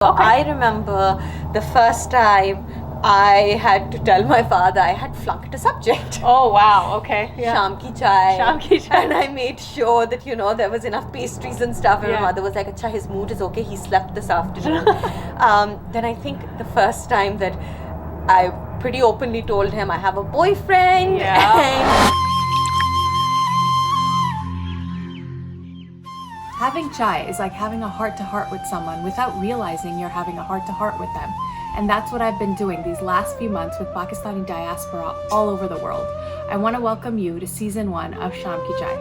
Okay. I remember the first time I had to tell my father I had flunked a subject. Oh wow. Okay. Yeah. Shaam ki chai. Shaam ki chai. And I made sure that there was enough pastries and stuff. And Yeah. my mother was like, "Acha, his mood is okay. He slept this afternoon." Then I think the first time that I pretty openly told him I have a boyfriend. Yeah. And Having chai is like having a heart-to-heart with someone without realizing you're having a heart-to-heart with them. And that's what I've been doing these last few months with Pakistani diaspora all over the world. I want to welcome you to season 1 of Shaam ki chai.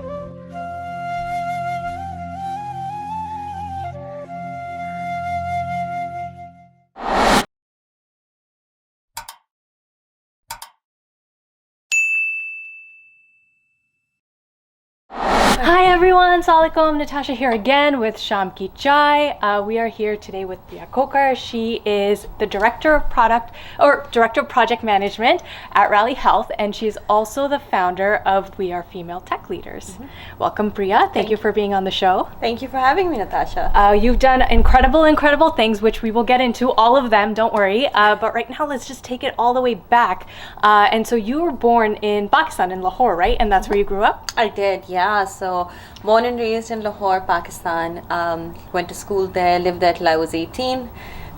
Hi everyone, Assalamualaikum. Nitasha here again with Shaam ki chai. We are here today with Priya Cutts. She is the Director of Project Management at Rally Health, and she's also the founder of We Are Female Tech Leaders. Welcome, Priya. Thank you for being on the show. thank you for having me, Nitasha. You've done incredible things, which we will get into, all of them, don't worry. But right now, let's just take it all the way back. And so you were born in Pakistan, in Lahore, right? And that's where you grew up? I did, yeah. So, born and raised in Lahore, Pakistan. Went to school there, lived there till I was 18.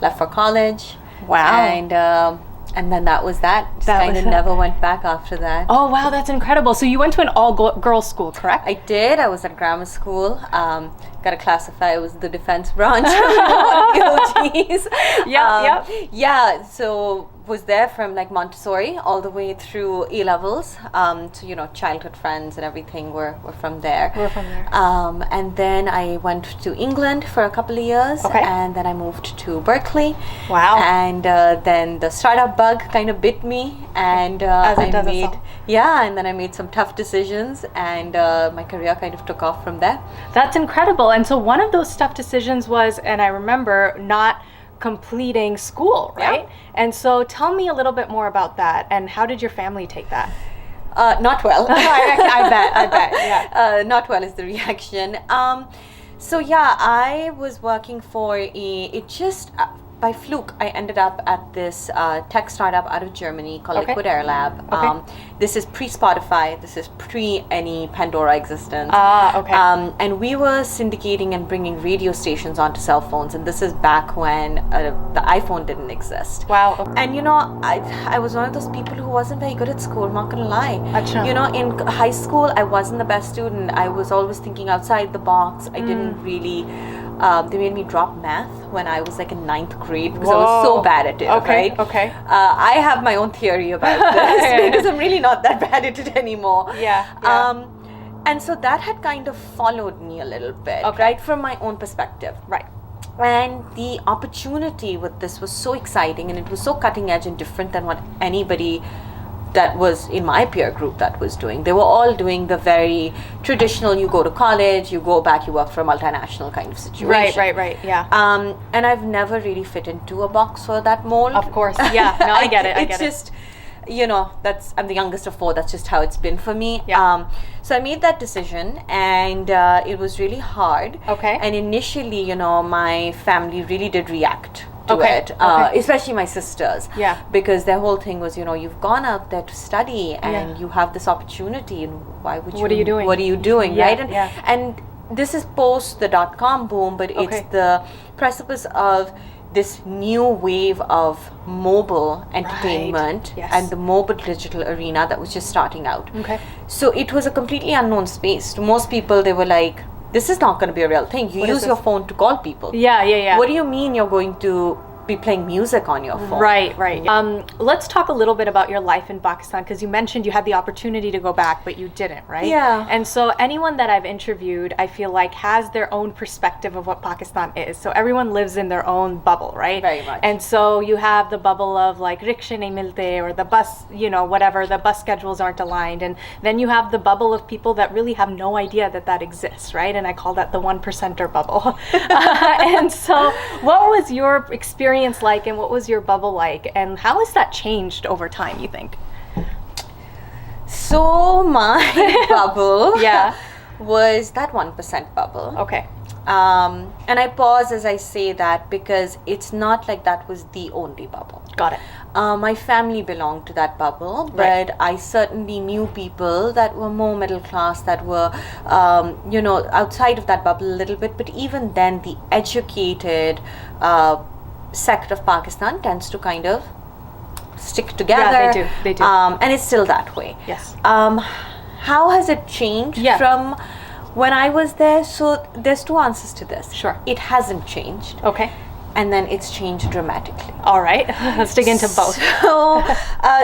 Left for college. Wow. And then that was that. Just That kind was of it. never went back after that. Oh, wow, that's incredible. So you went to an all-girls school, correct? I did. I was at grammar school. Got to classify. It was the defense branch. The OGs. Yep. Yeah. So was there from like Montessori all the way through A levels. So childhood friends and everything were from there. We're from there. And then I went to England for a couple of years. Okay. And then I moved to Berkeley. Wow. And then the startup bug kind of bit me, and As it does us all. and then I made some tough decisions, and my career kind of took off from there. That's incredible. And so one of those tough decisions was, and I remember, not completing school, right? Yeah. And so tell me a little bit more about that, and how did your family take that? Not well. I bet, yeah. Not well is the reaction. I was working for by fluke, I ended up at this tech startup out of Germany called Okay. Liquid Air Lab. Okay. This is pre-Spotify. This is pre any Pandora existence. Okay. And we were syndicating and bringing radio stations onto cell phones. And this is back when the iPhone didn't exist. Wow. Okay. And I was one of those people who wasn't very good at school, not gonna lie. Acha. In high school, I wasn't the best student. I was always thinking outside the box. I didn't really. They made me drop math when I was like in 9th grade because I was so bad at it. Okay, Right? okay. I have my own theory about this because I'm really not that bad at it anymore. Yeah. And so that had kind of followed me a little bit, Okay. right, from my own perspective. Right. And the opportunity with this was so exciting, and it was so cutting edge and different than what anybody that was in my peer group that was doing. They were all doing the very traditional, you go to college, you go back, you work for a multinational kind of situation. Right. Yeah. And I've never really fit into a box for that mold. Of course. Yeah. No, I get it. I get It's just, I'm the youngest of 4. That's just how it's been for me. Yeah. So I made that decision, and it was really hard. Okay. And initially, my family really did react to Okay, it, okay. especially my sisters. Yeah. Because their whole thing was, you've gone out there to study, and Yeah. you have this opportunity, and why would you? What are you doing? What are you doing, Yeah, right? yeah. And this is post the .com boom, but Okay. it's the precipice of this new wave of mobile entertainment Yes. and the mobile digital arena that was just starting out. Okay. So it was a completely unknown space. To most people, they were like, this is not going to be a real thing. You What is use your this? phone to call people. Yeah. What do you mean you're going to be playing music on your phone? Right. Let's talk a little bit about your life in Pakistan, because you mentioned you had the opportunity to go back, but you didn't, right? Yeah. And so anyone that I've interviewed, I feel like has their own perspective of what Pakistan is. So everyone lives in their own bubble, right? Very much. And so you have the bubble of like rickshaw nahi milte, or the bus, whatever, the bus schedules aren't aligned. And then you have the bubble of people that really have no idea that exists, right? And I call that the 1%er bubble. And so what was your experience like, and what was your bubble like, and how has that changed over time, you think? So my bubble Yeah. was that 1% bubble. Okay. And I pause as I say that because it's not like that was the only bubble. Got it. My family belonged to that bubble, but Right. I certainly knew people that were more middle class, that were, outside of that bubble a little bit. But even then, the educated sect of Pakistan tends to kind of stick together. Yeah, they do. They do. And it's still that way. Yes. How has it changed Yeah. from when I was there? So there's two answers to this. Sure. It hasn't changed, Okay. and then it's changed dramatically. All right. Let's dig into both.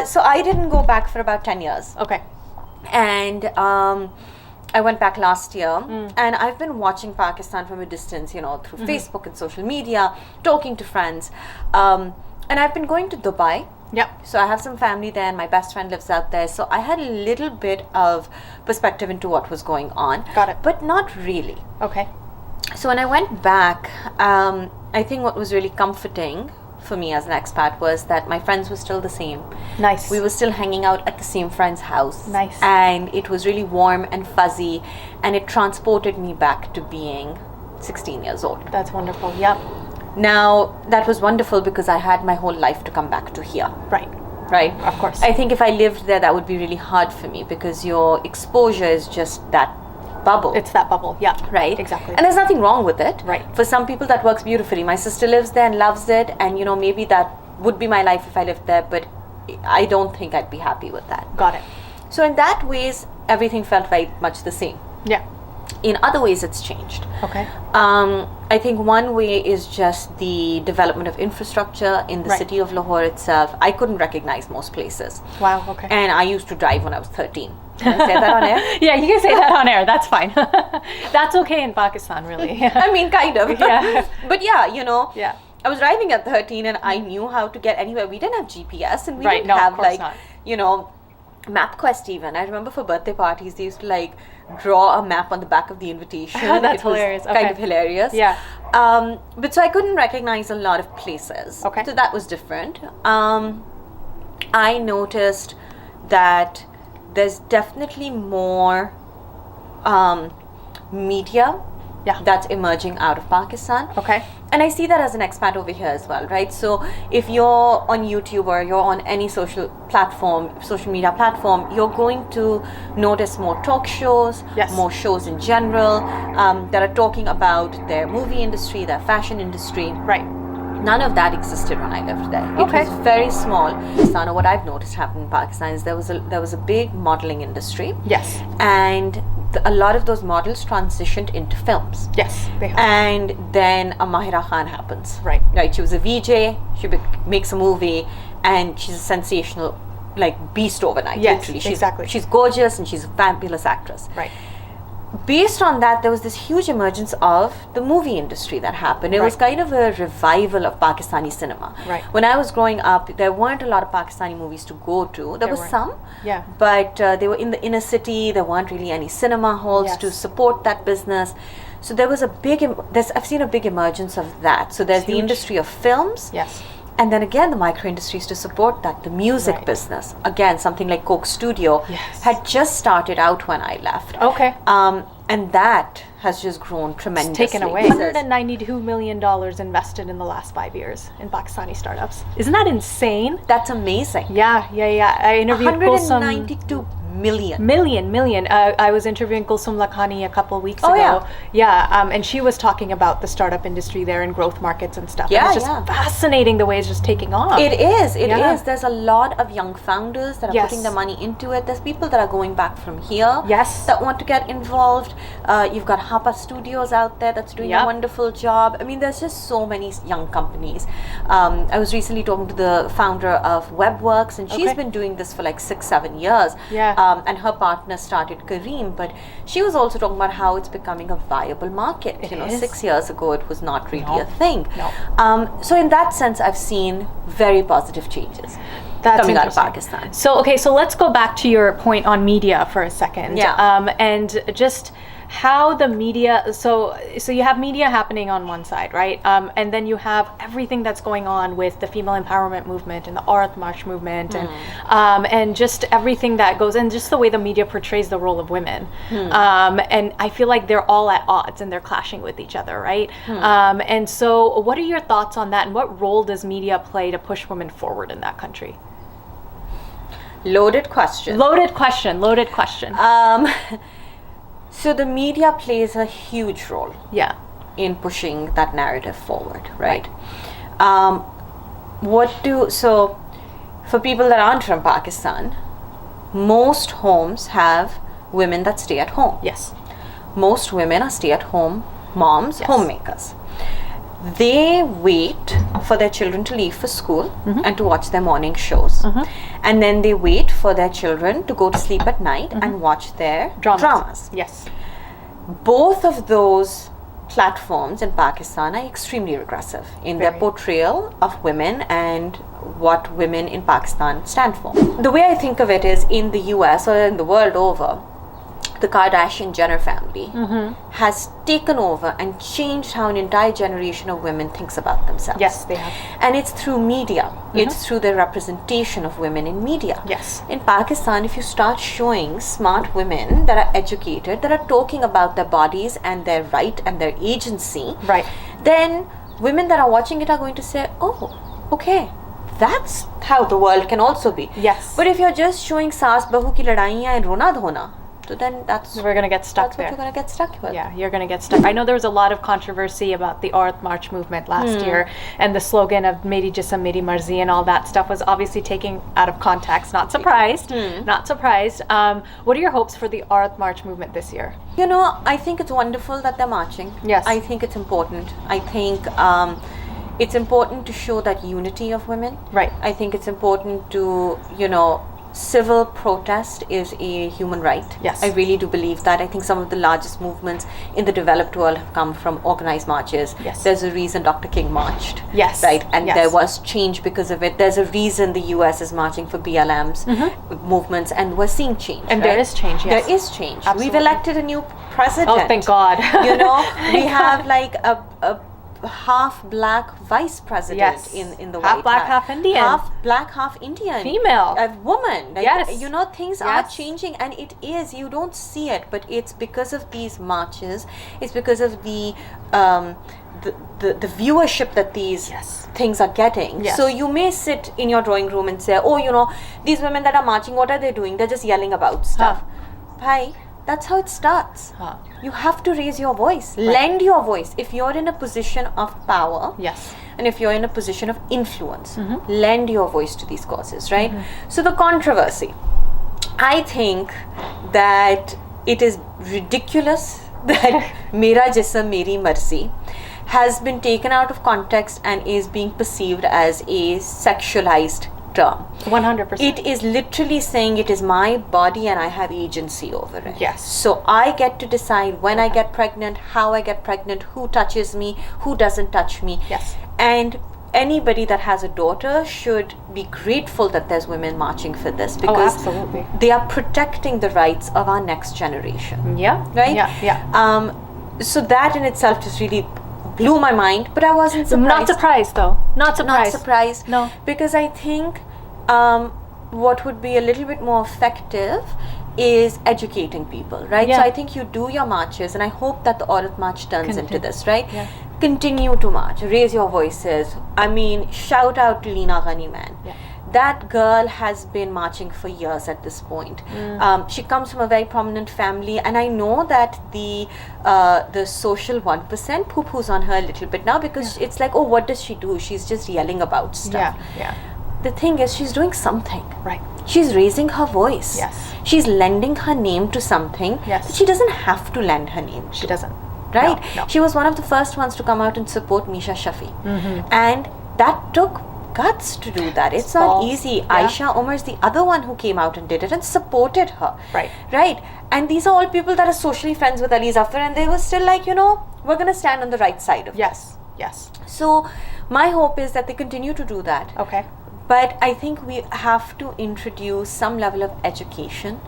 So I didn't go back for about 10 years. Okay. And I went back last year, and I've been watching Pakistan from a distance, through Facebook and social media, talking to friends. And I've been going to Dubai. Yep. So I have some family there, and my best friend lives out there. So I had a little bit of perspective into what was going on. Got it. But not really. Okay. So when I went back, I think what was really comforting for me as an expat was that my friends were still the same. Nice. We were still hanging out at the same friend's house. Nice. And it was really warm and fuzzy, and it transported me back to being 16 years old. That's wonderful. Yep. Now, that was wonderful because I had my whole life to come back to here. Right. Right? Of course. I think if I lived there, that would be really hard for me because your exposure is just that bubble. It's that bubble. Yeah. Right? Exactly. And there's nothing wrong with it. Right. For some people, that works beautifully. My sister lives there and loves it, and maybe that would be my life if I lived there, but I don't think I'd be happy with that. Got it. So in that ways, everything felt very much the same. Yeah. In other ways, it's changed. Okay. I think one way is just the development of infrastructure in the Right. city of Lahore itself. I couldn't recognize most places. Wow. Okay. And I used to drive when I was 13. Can I say that on air? Yeah, you can say that on air. That's fine. That's okay in Pakistan, really. I mean, kind of. Yeah. But yeah, Yeah. I was driving at 13 and I knew how to get anywhere. We didn't have GPS, and we Right, didn't no, of have course not. MapQuest even. I remember for birthday parties, they used to draw a map on the back of the invitation. That's It was hilarious. Kind Okay. of hilarious. Yeah. But so I couldn't recognize a lot of places. Okay. So that was different. I noticed that there's definitely more media Yeah. that's emerging out of Pakistan. Okay. And I see that as an expat over here as well, right? So if you're on YouTube or you're on any social media platform, you're going to notice more talk shows, Yes. more shows in general that are talking about their movie industry, their fashion industry. Right. None of that existed when I lived there. Okay. It was very small. Pakistan, or what I've noticed happen in Pakistan is there was a big modeling industry, Yes. and a lot of those models transitioned into films. Yes. They have. And then a Mahira Khan happens. Right. Right. She was a VJ. She makes a movie, and she's a sensational, beast overnight. Yes, literally. exactly. She's gorgeous, and she's a fabulous actress. Right. Based on that, there was this huge emergence of the movie industry that happened. It was Right. kind of a revival of Pakistani cinema. Right. When I was growing up, there weren't a lot of Pakistani movies to go to. There were weren't. some. Yeah. But they were in the inner city. There weren't really any cinema halls Yes. to support that business. So there was a big, I've seen a big emergence of that. So there's the huge. industry of films. Yes. And then again, the micro industries to support that. The music Right. business. Again, something like Coke Studio Yes. had just started out when I left. Okay. And that has just grown tremendously. Taken away. $192 million invested in the last 5 years in Pakistani startups. Isn't that insane? That's amazing. Yeah. I interviewed Kulsum. 192 million. Million. I was interviewing Kulsum Lakhani a couple weeks Oh, ago. Yeah. And she was talking about the startup industry there in growth markets and stuff. Yeah, and it's just yeah. fascinating the way it's just taking off. It is. Yeah. There's a lot of young founders that are Yes. putting their money into it. There's people that are going back from here. Yes. That want to get involved. You've got Hapa Studios out there that's doing Yep. a wonderful job. I mean, there's just so many young companies. I was recently talking to the founder of WebWorks, and she's Okay. been doing this for 6-7 years. Yeah. And her partner started Kareem, but she was also talking about how it's becoming a viable market. It you know, is. 6 years ago it was not really No. a thing. No. So in that sense, I've seen very positive changes That's coming out of interesting. Pakistan. So let's go back to your point on media for a second. Yeah. And just how the media, so you have media happening on one side, right? And then you have everything that's going on with the female empowerment movement and the Aurat March movement, and just everything that goes, and just the way the media portrays the role of women. And I feel like they're all at odds and they're clashing with each other, right? And so what are your thoughts on that, and what role does media play to push women forward in that country? Loaded question. Loaded question. So the media plays a huge role in pushing that narrative forward, right? So for people that aren't from Pakistan, most homes have women that stay at home. Yes. Most women are stay-at-home moms, homemakers. They wait for their children to leave for school and to watch their morning shows. And then they wait for their children to go to sleep at night and watch their dramas. Yes. Both of those platforms in Pakistan are extremely regressive in their portrayal of women and what women in Pakistan stand for. The way I think of it is, in the US or in the world over, the Kardashian-Jenner family has taken over and changed how an entire generation of women thinks about themselves. Yes, they have. And it's through media. It's through the representation of women in media. Yes. In Pakistan, if you start showing smart women that are educated, that are talking about their bodies and their right and their agency, then women that are watching it are going to say, oh, okay, that's how the world can also be. Yes. But if you're just showing saas bahu ki ladaiyan and rona dhona, so then we're going to get stuck there. What you're going to get stuck with. Yeah, you're going to get stuck. I know there was a lot of controversy about the Aurat March movement last year, and the slogan of Meri Jism, Meri Marzi and all that stuff was obviously taken out of context. Not surprised. Not surprised. What are your hopes for the Aurat March movement this year? You know, I think it's wonderful that they're marching. Yes. I think it's important. I think it's important to show that unity of women. Right. I think it's important to, civil protest is a human right. Yes. I really do believe that. I think some of the largest movements in the developed world have come from organized marches. Yes. There's a reason Dr. King marched. Yes. Right? And Yes. there was change because of it. There's a reason the US is marching for BLM's movements, and we're seeing change. And right? there is change, yes. There is change. Absolutely. We've elected a new president. Oh, thank God. We have like a half black vice president Yes. in the Half White black, House. half Indian. Half black, half Indian. Female. A woman. Like, Yes. Things are Yes. changing, and it is. You don't see it, but it's because of these marches. It's because of the viewership that these things are getting. Yes. So you may sit in your drawing room and say, oh, these women that are marching, what are they doing? They're just yelling about stuff. Bhai, that's how it starts. You have to raise your voice. Lend your voice. If you're in a position of power, Yes. and if you're in a position of influence, lend your voice to these causes, right? So the controversy, I think that it is ridiculous that Mera Jism Meri Marzi has been taken out of context and is being perceived as a sexualized term. 100%. It is literally saying it is my body and I have agency over it. Yes. So I get to decide when I get pregnant, how I get pregnant, who touches me, who doesn't touch me. Yes. And anybody that has a daughter should be grateful that there's women marching for this, because absolutely. they are protecting the rights of our next generation. Yeah. Right? Yeah. So that in itself just really blew my mind, but I wasn't surprised. Not surprised though. Not surprised. Not surprised. No. Because I think what would be a little bit more effective is educating people, right? Yeah. So I think you do your marches, and I hope that the Aurat March turns into this, right? Yeah. Continue to march, raise your voices. I mean, shout out to Leena Ghaniman. Yeah. That girl has been marching for years at this point. She comes from a very prominent family, and I know that the social 1% poo-poos on her a little bit now, because it's like, oh, what does she do? She's just yelling about stuff. Yeah. The thing is, she's doing something. Right. She's raising her voice. Yes. She's lending her name to something. Yes. But she doesn't have to lend her name. She doesn't. Right? No. She was one of the first ones to come out and support Misha Shafi. And that took guts to do that. It's not easy. Yeah. Aisha Umar's the other one who came out and did it and supported her. Right. Right? And these are all people that are socially friends with Ali Zafar, and they were still like, we're going to stand on the right side of it. Yes. So my hope is that they continue to do that. Okay. But I think we have to introduce some level of education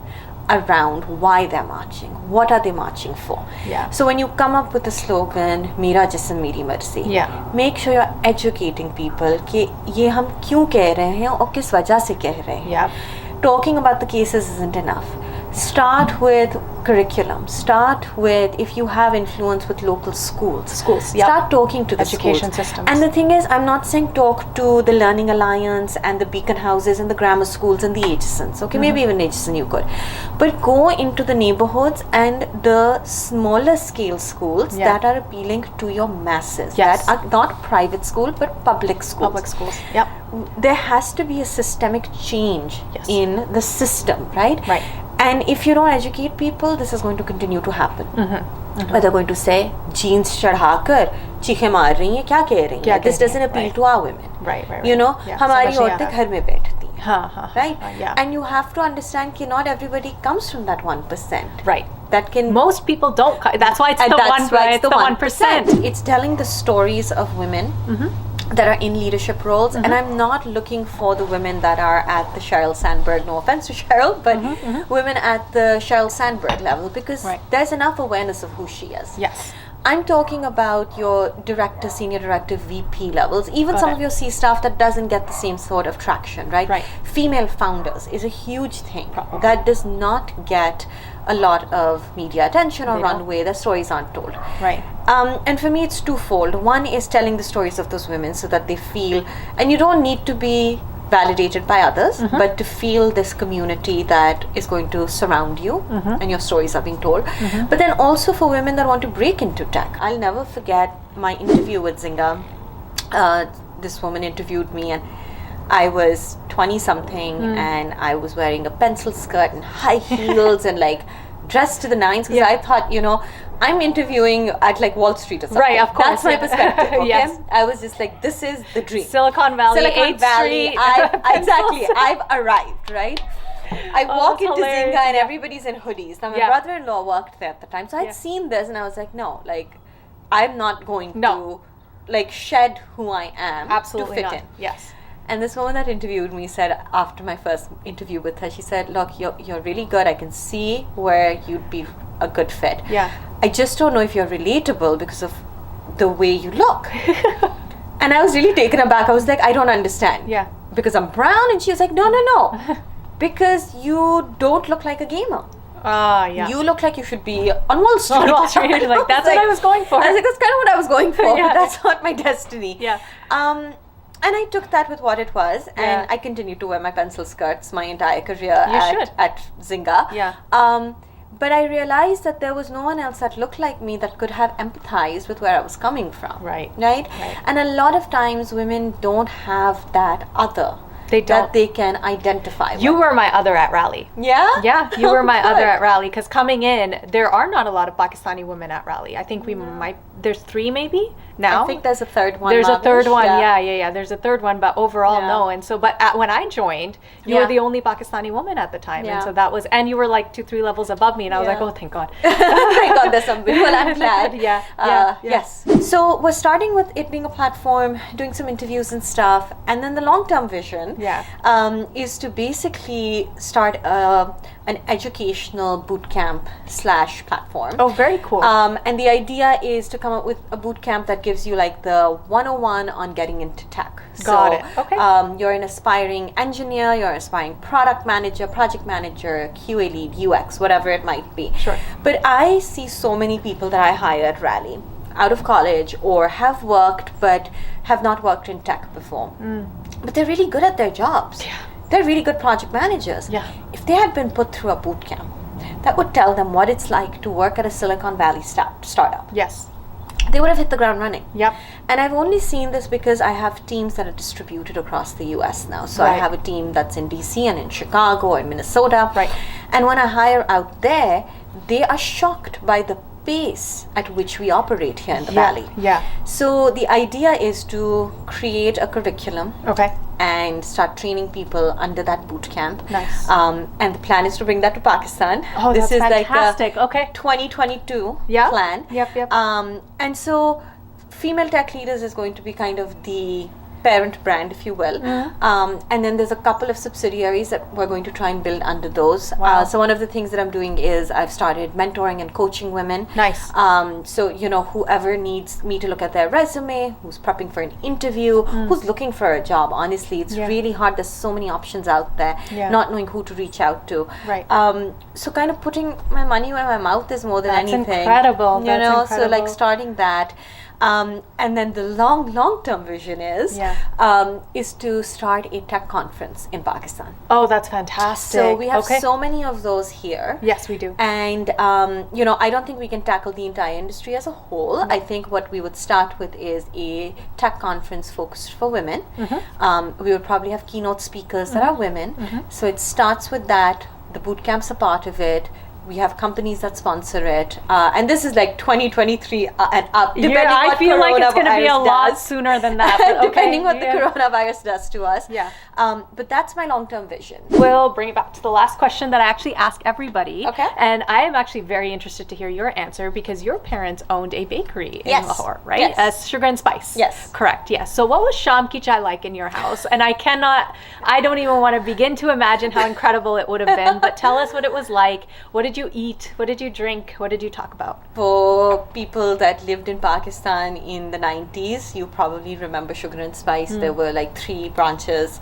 around why they're marching. What are they marching for? Yeah. So when you come up with the slogan, Mera Jism Meri Marzi, make sure you're educating people कि ये हम क्यों कह रहे हैं और किस वजह से कह रहे हैं. Yeah. Talking about the cases isn't enough. Start with curriculum. Start with, if you have influence with local schools. Start talking to the education schools. systems. And the thing is, I'm not saying talk to the Learning Alliance and the Beacon Houses and the grammar schools and the HSNs. Okay, maybe even HSN you could. But go into the neighborhoods and the smaller scale schools that are appealing to your masses. Yes. That are not private school but public schools. Public schools. Yep. There has to be a systemic change in the system, right? Right. And if you don't educate people, this is going to continue to happen. Where they're going to say, jeans चढ़ाकर चीखें मार रही हैं, क्या कह रही हैं? This doesn't appeal to our women. Right. You know, Yeah. हमारी औरतें घर में बैठती हैं. Right? Yeah. And you have to understand that not everybody comes from that 1%. Right. That can. Most people don't. That's why it's and the that's why it's the 1%. It's telling the stories of women that are in leadership roles, and I'm not looking for the women that are at the Sheryl Sandberg, no offense to Sheryl, but women at the Sheryl Sandberg level, because there's enough awareness of who she is. Yes. I'm talking about your director, senior director, VP levels, even some of your C staff that doesn't get the same sort of traction, right? Female founders is a huge thing that does not get a lot of media attention or runway. The stories aren't told. Right. And for me, it's twofold. One is telling the stories of those women so that they feel, and you don't need to be validated by others, but to feel this community that is going to surround you and your stories are being told. But then also for women that want to break into tech. I'll never forget my interview with Zynga. This woman interviewed me and I was 20 something and I was wearing a pencil skirt and high heels and like dressed to the nines because I thought, you know, I'm interviewing at like Wall Street or something. Right, of course. That's my perspective, okay? Yes. I was just like, this is the dream. Silicon Valley, 8th Street. Exactly. I've arrived, right? I walk into hilarious. Zynga and everybody's in hoodies. Now, my brother-in-law worked there at the time. So I'd seen this and I was like, no, like, I'm not going to like shed who I am to fit in. Yes. And this woman that interviewed me said, after my first interview with her, she said, look, you're really good. I can see where you'd be a good fit. Yeah. I just don't know if you're relatable because of the way you look. And I was really taken aback. I was like, I don't understand. Yeah. Because I'm brown? And she was like, no. Because you don't look like a gamer. Yeah. You look like you should be on Wall Street. On Wall Street. Like, that's what I was going for. I was like, that's kind of what I was going for, but that's not my destiny. Yeah. And I took that with what it was, and I continued to wear my pencil skirts my entire career at Zynga. Yeah. But I realized that there was no one else that looked like me that could have empathized with where I was coming from. Right. And a lot of times women don't have that other. They don't. That they can identify with. You were my other at Rally. Yeah? Yeah, you were my other at Rally because coming in, there are not a lot of Pakistani women at Rally. I think we might, there's 3 maybe now. I think there's a third one. There's a third one, yeah. There's a third one, but overall, no. And so, but when I joined, you were the only Pakistani woman at the time. And so that was, and you were like 2-3 levels above me. And I was like, oh, thank God. Thank God there's somebody. Well, I'm glad. Yes. So we're starting with it being a platform, doing some interviews and stuff. And then the long-term vision is to basically start an educational bootcamp / platform. Oh, very cool. And the idea is to come up with a bootcamp that gives you like the 101 on getting into tech. Got it. Okay. You're an aspiring engineer, you're an aspiring product manager, project manager, QA lead, UX, whatever it might be. Sure. But I see so many people that I hire at Rally out of college or have worked but have not worked in tech before. But they're really good at their jobs. Yeah. They're really good project managers. Yeah. If they had been put through a boot camp, that would tell them what it's like to work at a Silicon Valley startup. Yes. They would have hit the ground running. Yep. And I've only seen this because I have teams that are distributed across the US now. So I have a team that's in DC and in Chicago and Minnesota. Right. And when I hire out there, they are shocked by the pace at which we operate here in the Valley. Yeah. So the idea is to create a curriculum. Okay. And start training people under that boot camp. Nice. And the plan is to bring that to Pakistan. Oh, this is fantastic. Like a 2022 plan. Yep. And so female tech leaders is going to be kind of the parent brand, if you will. And then there's a couple of subsidiaries that we're going to try and build under those. Wow. So one of the things that I'm doing is I've started mentoring and coaching women. Nice. So, you know, whoever needs me to look at their resume, who's prepping for an interview, who's looking for a job, honestly, it's really hard. There's so many options out there, not knowing who to reach out to. Right. So kind of putting my money where my mouth is more than That's anything. incredible. You That's know, incredible. so like starting that. And then the long-term vision is to start a tech conference in Pakistan. Oh, that's fantastic. So we have so many of those here. Yes, we do. And, you know, I don't think we can tackle the entire industry as a whole. I think what we would start with is a tech conference focused for women. We would probably have keynote speakers that are women. So it starts with that. The boot camps are part of it. We have companies that sponsor it, and this is like 2023 and up. Depending I what feel like it's going to be a lot does. sooner than that. But Depending what the coronavirus does to us. Yeah. But that's my long-term vision. We'll bring it back to the last question that I actually ask everybody. Okay. And I am actually very interested to hear your answer because your parents owned a bakery in Lahore, right? Yes. As Sugar and Spice. Yes. Correct. Yes. So what was Shaam Ki Chai like in your house? And I don't even want to begin to imagine how incredible it would have been. But tell us what it was like. What did you eat? What did you drink? What did you talk about? For people that lived in Pakistan in the 90s, you probably remember Sugar and Spice. There were like 3 branches.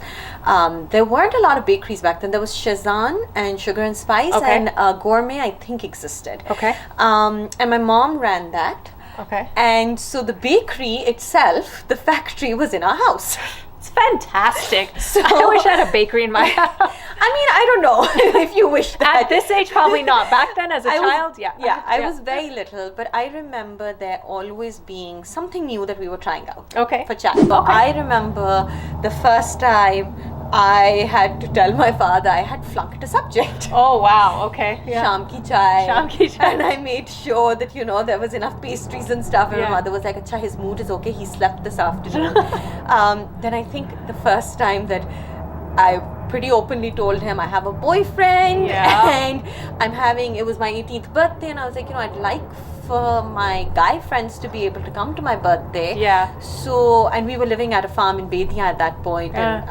There weren't a lot of bakeries back then. There was Shazan and Sugar and Spice, and Gourmet, I think, existed. Okay. And my mom ran that. Okay. And so the bakery itself, the factory, was in our house. It's fantastic. So, I wish I had a bakery in my house. I mean, I don't know if you wish that. At this age, probably not. Back then, as a child, I was very little, but I remember there always being something new that we were trying out. Okay. For chai. So I remember the first time I had to tell my father I had flunked a subject. Oh, wow. Okay. Yeah. Shaam ki chai. Shaam ki chai. And I made sure that, you know, there was enough pastries and stuff. And my mother was like, Acha, his mood is okay. He slept this afternoon. Then I think the first time that I pretty openly told him I have a boyfriend and it was my 18th birthday, and I was like, you know, I'd like for my guy friends to be able to come to my birthday. Yeah. So, and we were living at a farm in Bedia at that point, and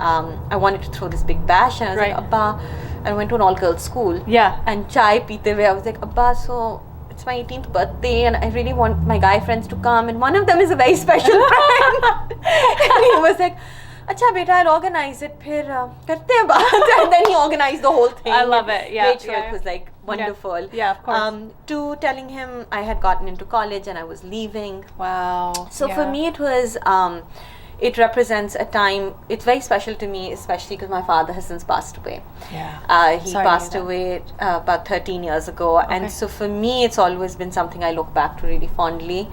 I wanted to throw this big bash, and I was like, Abba, and I went to an all-girls school. Yeah. And chai peete hue, I was like, Abba, so it's my 18th birthday and I really want my guy friends to come, and one of them is a very special friend. And he was like, Acha beta, I'll organize it, phir karte hain baat. And then he organized the whole thing. I love it. Yeah. Made sure it was like wonderful. Yeah, of course. To telling him I had gotten into college and I was leaving. Wow. So for me it was it represents a time, it's very special to me, especially because my father has since passed away. Yeah. He passed away about 13 years ago. And so for me, it's always been something I look back to really fondly.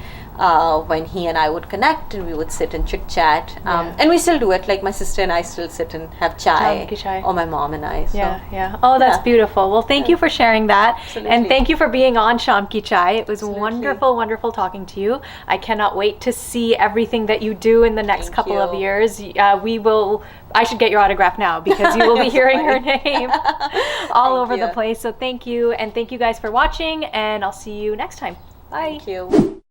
When he and I would connect and we would sit and chit chat. And we still do it. Like my sister and I still sit and have chai. Or my mom and I. So. Yeah. Oh, that's beautiful. Well, thank you for sharing that. Absolutely. And thank you for being on Shaam Ki Chai. It was Absolutely. wonderful talking to you. I cannot wait to see everything that you do in the next couple of years. I should get your autograph now because you will be hearing her name all over the place. So thank you. And thank you guys for watching, and I'll see you next time. Bye. Thank you.